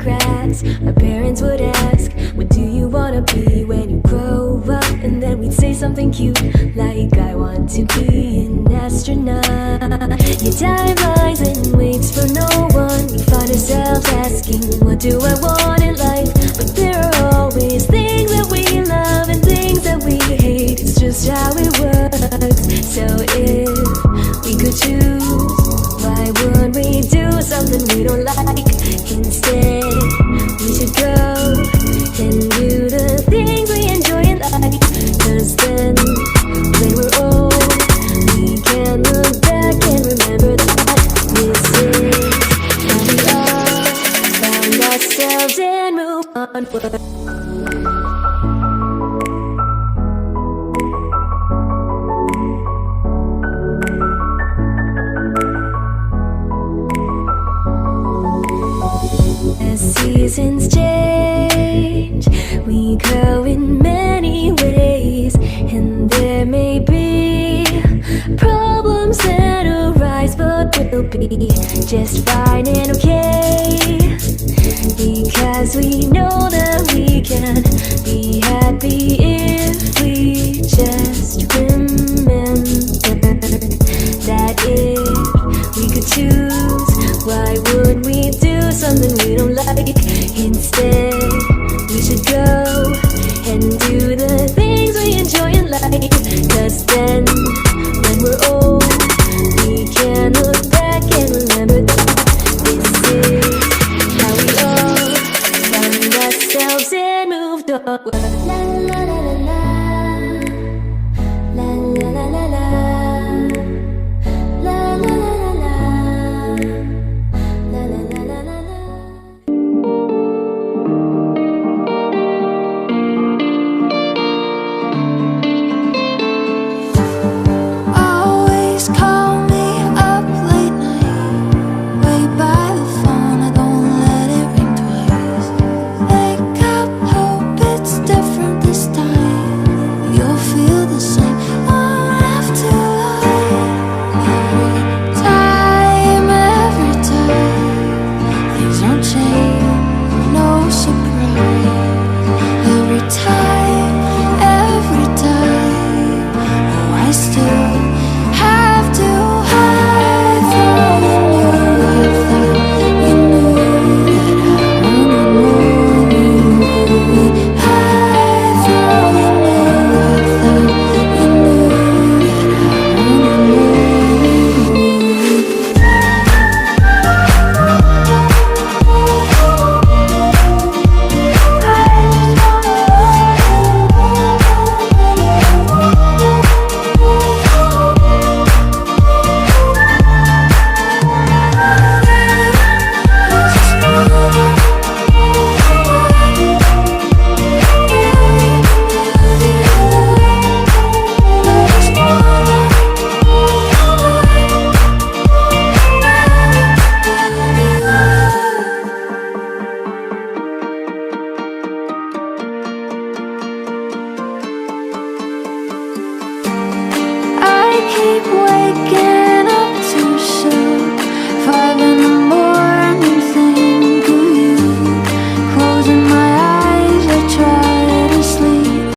cracks. Our parents would ask, what do you wanna be when you grow up? And then we'd say something cute like, I want to be an astronaut. Your time lies and waits for no one. We find ourselves asking, what do I want in life? But there are always things that we love and things that we hate. It's just how it works. So if we could choose, why would we do something we don't like? Instead, we should go and do the things we enjoy in life. 'Cause then, when we're old, we can look back and remember that this is how we all found ourselves and move onward. As seasons change, we grow in many ways, and there may be problems that arise, but we'll be just fine and okay, because we know